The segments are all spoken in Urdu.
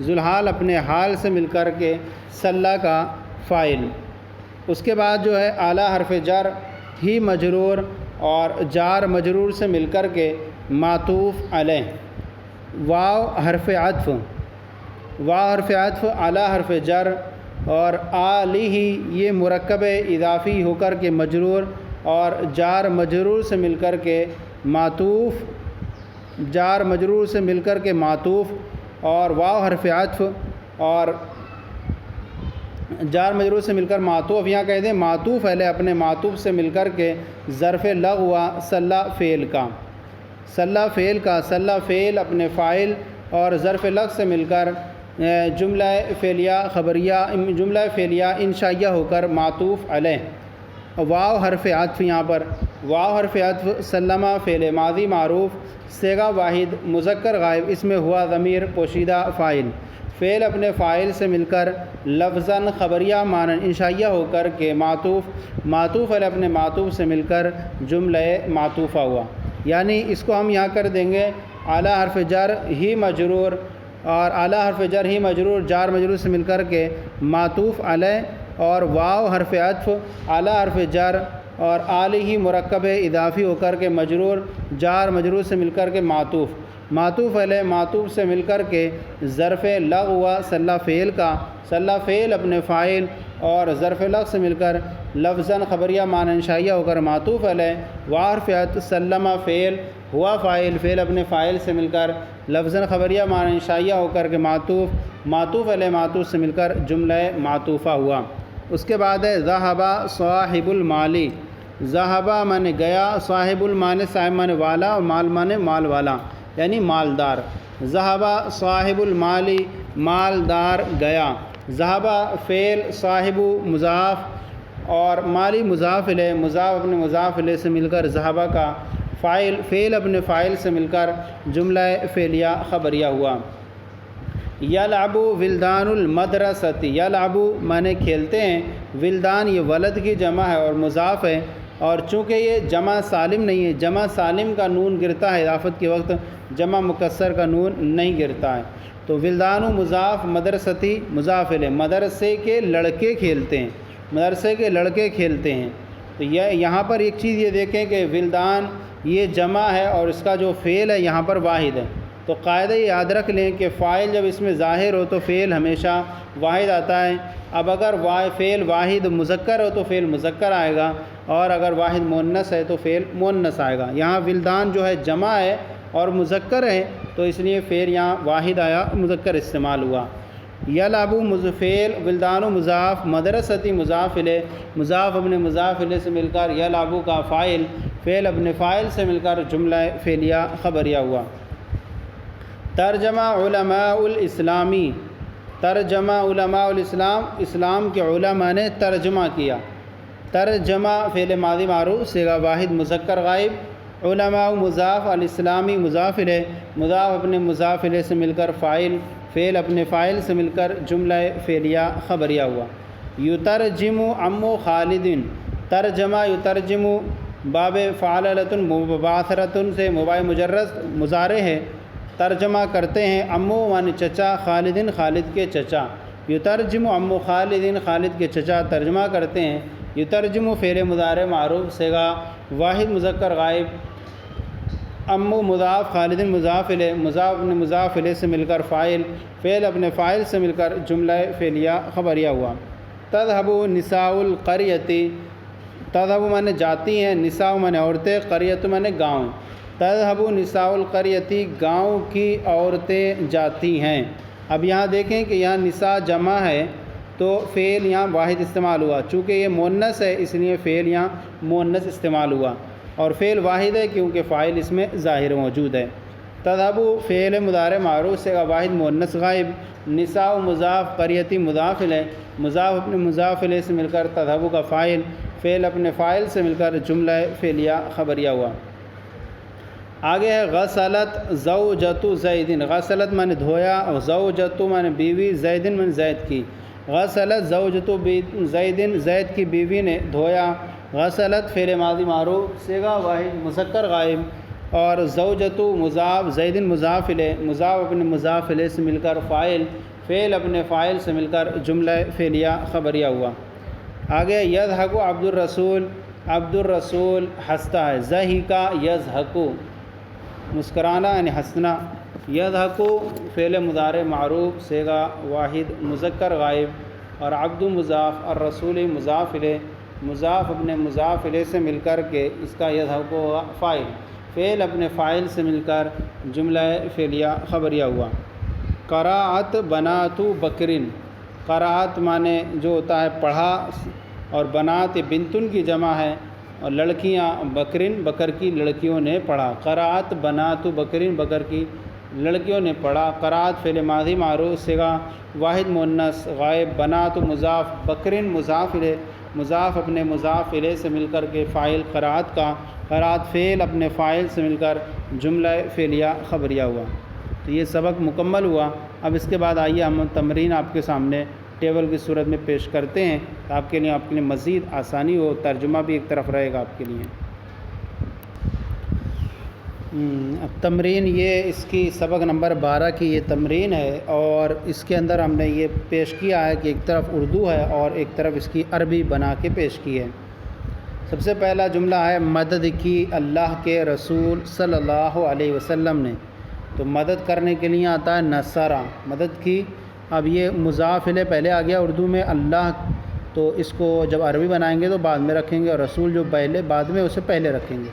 ذوالحال اپنے حال سے مل کر کے صلی کا فاعل۔ اس کے بعد جو ہے اعلیٰ حرف جر ہی مجرور اور جار مجرور سے مل کر کے معطوف علیہ۔ واو حرف عطف، واو حرف عطف اعلیٰ حرف جر اور آلہ یہ مرکب اضافی ہو کر کے مجرور اور جار مجرور سے مل کر کے معطوف، جار مجرور سے مل کر کے معطوف، اور واو حرف عطف اور جار مجرور سے مل کر معطوف، یہاں کہہ دیں معطوف علیہ اپنے معطوف سے مل کر کے ظرف لغو صلی فعل کا، صلی فعل کا، صلی فعل اپنے فاعل اور ظرف لغو سے مل کر جملہ فعلیہ خبریہ، جملہ فعلیہ انشائیہ ہو کر معطوف علیہ۔ واو حرف عطف، یہاں پر واو حرف عطف سلمہ فعل ماضی معروف صیغہ واحد مذکر غائب، اس میں ہوا ضمیر پوشیدہ فاعل، فعل اپنے فاعل سے مل کر لفظاً خبریہ معنی انشائیہ ہو کر کے معطوف، معطوف علیہ اپنے معطوف سے مل کر جملہ معطوفہ ہوا۔ یعنی اس کو ہم یہاں کر دیں گے اعلیٰ حرف جر ہی مجرور اور اعلیٰ حرف جر ہی مجرور جار مجرور سے مل کر کے معطوف علیہ، اور واو حرف عطف اعلیٰ حرف جر اور آلہ مرکب اضافی ہو کر کے مجرور جار مجرور سے مل کر کے معطوف، معطوف علیہ معطوف سے مل کر کے ظرف لغو صلی فعل کا، صلی فعل اپنے فاعل اور ظرف لغو سے مل کر لفظاً خبریہ معنی انشائیہ ہو کر معطوف علیہ، واو حرف عطف سلمہ فعل ہوا فاعل، فعل اپنے فاعل سے مل کر لفظاً خبریہ معنی انشائیہ ہو کر کے معطوف، معطوف علیہ معطوف سے مل کر جملہ معطوفہ ہوا۔ اس کے بعد ہے ذہب صاحب المالی، ذہب مانے گیا، صاحب المال صاحب مانے والا اور مال مانے مال والا یعنی مالدار۔ ذہب صاحب المالی مالدار گیا، ذہب فعل صاحب مضاف اور مالی مضاف الیہ، مضاف اپنے مضاف الیہ سے مل کر ذہب کا فاعل، فعل اپنے فاعل سے مل کر جملہ فعلیہ خبریہ ہوا۔ یلعب ولدان المدرسۃ، یلعب مانے کھیلتے ہیں، ولدان یہ ولد کی جمع ہے اور مضاف ہے، اور چونکہ یہ جمع سالم نہیں ہے، جمع سالم کا نون گرتا ہے اضافت کے وقت، جمع مکسر کا نون نہیں گرتا ہے، تو ولدان مضاف مدرستی مضاف الیہ، مدرسے کے لڑکے کھیلتے ہیں، مدرسے کے لڑکے کھیلتے ہیں۔ تو یہاں پر ایک چیز یہ دیکھیں کہ ولدان یہ جمع ہے اور اس کا جو فعل ہے یہاں پر واحد ہے، تو قاعدہ یہ یاد رکھ لیں کہ فاعل جب اس میں ظاہر ہو تو فعل ہمیشہ واحد آتا ہے۔ اب اگر فعل واحد مذکر ہو تو فعل مذکر آئے گا، اور اگر واحد مؤنث ہے تو فعل مؤنث آئے گا۔ یہاں ولدان جو ہے جمع ہے اور مذکر ہے، تو اس لیے فعل یہاں واحد آیا، مذکر استعمال ہوا۔ یلعب فعل، ولدان مضاف، مدرستی مضاف الیہ، مضاف اپنے مضاف الیہ سے مل کر یلعب کا فاعل، فعل اپنے فاعل سے مل کر جملہ فعلیہ خبریہ ہوا۔ ترجمہ علماء الاسلامی، ترجمہ علماء الاسلام، اسلام کے علماء نے ترجمہ کیا۔ ترجمہ فعل ماضی معروف صیغہ واحد مذکر غائب، علماء مضاف الاسلامی مضاف الیہ، مضاف اپنے مضاف الیہ سے مل کر فاعل، فعل اپنے فاعل سے مل کر جملہ فعلیہ خبریہ ہوا۔ یترجم عمو خالد، ترجمہ یترجم باب فعلۃ مباثرۃ سے مباح مجرد مضارع ہے، ترجمہ کرتے ہیں، عمو مانے چچا، خالدن خالد کے چچا، یترجم عمو خالدن خالد کے چچا ترجمہ کرتے ہیں۔ یترجم فعل مضارع معروف صیغہ واحد مذکر غائب، عمو مضاف خالدن مضاف الیہ، مضاف اپنے مضاف الیہ سے مل کر فاعل، فعل اپنے فاعل سے مل کر جملہ فعلیہ خبریہ ہوا۔ تذهب نساء القریۃ، تذهب مانے جاتی ہیں، نساء مانے عورتیں، قریۃ مانے گاؤں، تذهب نساء القریۃ گاؤں کی عورتیں جاتی ہیں۔ اب یہاں دیکھیں کہ یہاں نساء جمع ہے تو فعل یہاں واحد استعمال ہوا، چونکہ یہ مؤنث ہے اس لیے فعل یہاں مؤنث استعمال ہوا، اور فعل واحد ہے کیونکہ فاعل اس میں ظاہر موجود ہے۔ تذهب فعل مضارع معروف سے واحد مؤنث غائب، نساء مضاف قریتی مضاف الیہ، مضاف اپنے مضاف الیہ سے مل کر تذهب کا فاعل، فعل اپنے فاعل سے مل کر جملہ فعلیہ خبریہ ہوا۔ آگے ہے غسلت زوجۃ زید، غسلت مانے دھویا اور زوجۃ مانے بیوی، زید مانے زید کی، غسلت زوجۃ زید زید کی بیوی نے دھویا، غسلت فعل ماضی معروف صیغہ واحد مذکر غائب اور زوجتو مضاف زیدن مضاف الیہ مضاف اپنے مضاف الیہ سے مل کر فاعل فعل اپنے فاعل سے مل کر جملہ فعلیہ خبریہ ہوا۔ آگے یضحک عبد الرسول ہنستا ہے، ضحک یضحک مسکرانا یعنی ہنسنا، یضحک فعل مضارع معروف صیغہ واحد مذکر غائب، اور عبد مضاف اور رسول مضاف الیہ مضاف اپنے مضاف الیہ سے مل کر کے اس کا یضحک ہوگا فاعل، فعل اپنے فاعل سے مل کر جملہ فعلیہ خبریہ ہوا۔ قرأت بنات بکرن، قرأت معنی جو ہوتا ہے پڑھا، اور بنات بنتن کی جمع ہے، اور لڑکیاں بکرن بکر کی لڑکیوں نے پڑھا، قرأت بنات بکرن بکر کی لڑکیوں نے پڑھا۔ قرأت فعل ماضی معروف صیغہ واحد مؤنث غائب، بنات مضاف بکرن مضاف الیہ مضاف اپنے مضاف الیہ سے مل کر کے فاعل قرأت کا، قرأت فعل اپنے فاعل سے مل کر جملہ فعلیہ خبریہ ہوا۔ تو یہ سبق مکمل ہوا۔ اب اس کے بعد آئیے ہم تمرین آپ کے سامنے ٹیبل کی صورت میں پیش کرتے ہیں، آپ کے لیے مزید آسانی ہو، ترجمہ بھی ایک طرف رہے گا آپ کے لیے۔ اب تمرین یہ اس کی سبق نمبر 12 کی یہ تمرین ہے، اور اس کے اندر ہم نے یہ پیش کیا ہے کہ ایک طرف اردو ہے اور ایک طرف اس کی عربی بنا کے پیش کی ہے۔ سب سے پہلا جملہ ہے مدد کی اللہ کے رسول صلی اللہ علیہ وسلم نے، تو مدد کرنے کے لیے آتا ہے نصرہ، مدد کی۔ اب یہ مضاف الیہ پہلے آ گیا اردو میں اللہ، تو اس کو جب عربی بنائیں گے تو بعد میں رکھیں گے، اور رسول جو پہلے بعد میں اسے پہلے رکھیں گے۔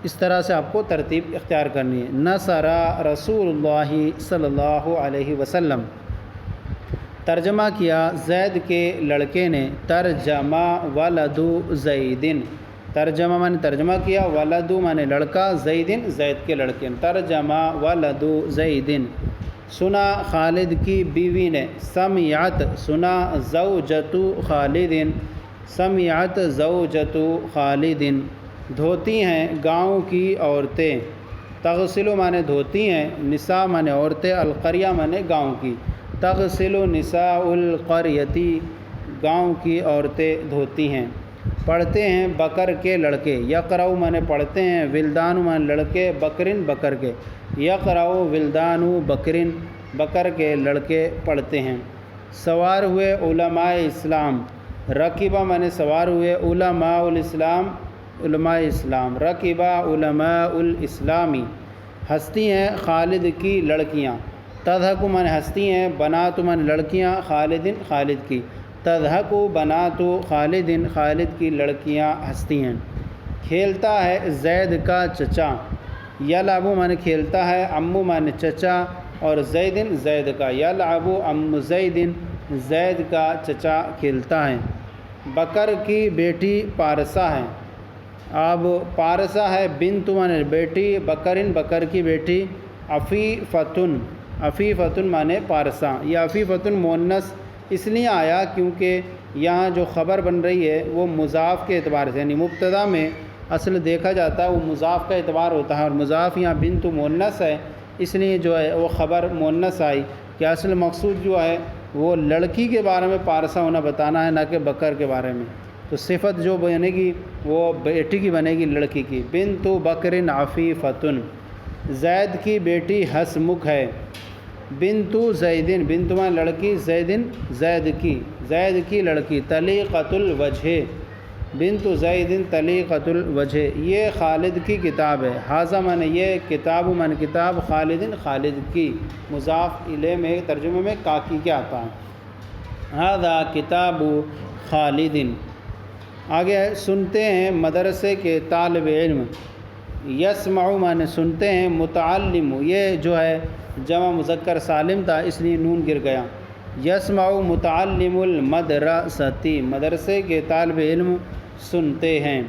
اس طرح سے آپ کو ترتیب اختیار کرنی ہے۔ نصرہ رسول اللہ صلی اللہ علیہ وسلم، ترجمہ کیا زید کے لڑکے نے، ترجمہ ولد زیدن، ترجمہ مانے ترجمہ کیا، ولد مانے لڑکا، زیدن زید کے لڑکے، ترجمہ ولد زیدن۔ سنا خالد کی بیوی نے، سمعت سنا زوجۃ خالد، سمعت زوجۃ خالد۔ دھوتی ہیں گاؤں کی عورتیں، تغسل مانے دھوتی ہیں، نساء مانے عورتیں، القریہ مانے گاؤں کی، تغسل نساء القریتی گاؤں کی عورتیں دھوتی ہیں۔ پڑھتے ہیں بکر کے لڑکے، یقرأ مانے پڑھتے ہیں، ولدان مانے لڑکے، بکرن بکر کے، یقرأ ولدان بکرن بکر کے لڑکے پڑھتے ہیں۔ سوار ہوئے علماء اسلام، رکبہ مانے سوار ہوئے، علماء الاسلام علماء اسلام، رکبہ علماء الاسلامی۔ ہنستی ہیں خالد کی لڑکیاں، تضحک مانے ہنستی ہیں، بنات مانے لڑکیاں، خالدن خالد کی، تضحک بنات خالد خالد کی لڑکیاں ہنستی ہیں۔ کھیلتا ہے زید کا چچا، یلعب مانے کھیلتا ہے، عمو مانے چچا، اور زیدن زید کا، یلعب عم زیدن زید کا چچا کھیلتا ہے۔ بکر کی بیٹی پارسہ ہے، اب پارسہ ہے بنت مانے بیٹی، بکرن بکر کی بیٹی، عفیفتن عفیفتن مانے پارسہ۔ یہ عفیفتن مؤنث اس لیے آیا کیونکہ یہاں جو خبر بن رہی ہے وہ مضاف کے اعتبار سے، یعنی مبتدا میں اصل دیکھا جاتا ہے وہ مضاف کا اعتبار ہوتا ہے، اور مضاف یہاں بنت مؤنث ہے، اس لیے جو ہے وہ خبر مؤنث آئی کہ اصل مقصود جو ہے وہ لڑکی کے بارے میں پارسہ ہونا بتانا ہے، نہ کہ بکر کے بارے میں۔ تو صفت جو بنے گی وہ بیٹی کی بنے گی، لڑکی کی۔ بنت بکرن عفیفتن، زید کی بیٹی ہسمکھ ہے۔ بنت زیدن، بنت مانے لڑکی، زیدن زید کی لڑکی، طلیقۃ الوجہ، بنت زیدن طلیقۃ الوجہ۔ یہ خالد کی کتاب ہے، ھذا مانے یہ، کتاب مانے کتاب، خالدن خالد کی، مضاف الیہ میں ترجمے میں کاکی کیا آتا ہے، ھذا کتاب خالدن۔ آگے سنتے ہیں مدرسے کے طالب علم، یسمع مانے سنتے ہیں، متعلم یہ جو ہے جمع مذکر سالم تھا اس لیے نون گر گیا، یسمع متعلم المدرستی، مدرسے کے طالب علم سنتے ہیں۔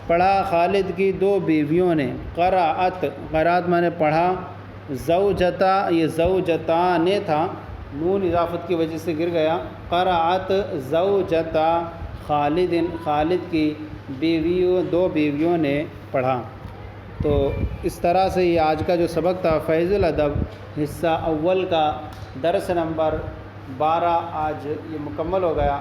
پڑھا خالد کی دو بیویوں نے، قرأت قرأت مانے پڑھا، زوجتا یہ زوجتان تھا، نون اضافت کی وجہ سے گر گیا، قرأت زوجتا خالد خالد کی بیویوں دو بیویوں نے پڑھا۔ تو اس طرح سے یہ آج کا جو سبق تھا فیض الادب حصہ اول کا درس نمبر 12 آج یہ مکمل ہو گیا۔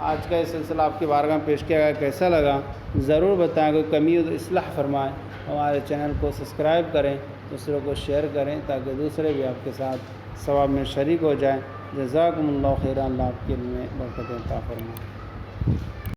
آج کا یہ سلسلہ آپ کی بارگاہ میں پیش کیا گیا، کیسا لگا ضرور بتائیں، کوئی کمی ہو تو اصلاح فرمائیں۔ ہمارے چینل کو سبسکرائب کریں، دوسروں کو شیئر کریں تاکہ دوسرے بھی آپ کے ساتھ ثواب میں شریک ہو جائیں۔ جزاکم اللہ خیرا، اللہ آپ کے علم میں برکت عطا فرمائے۔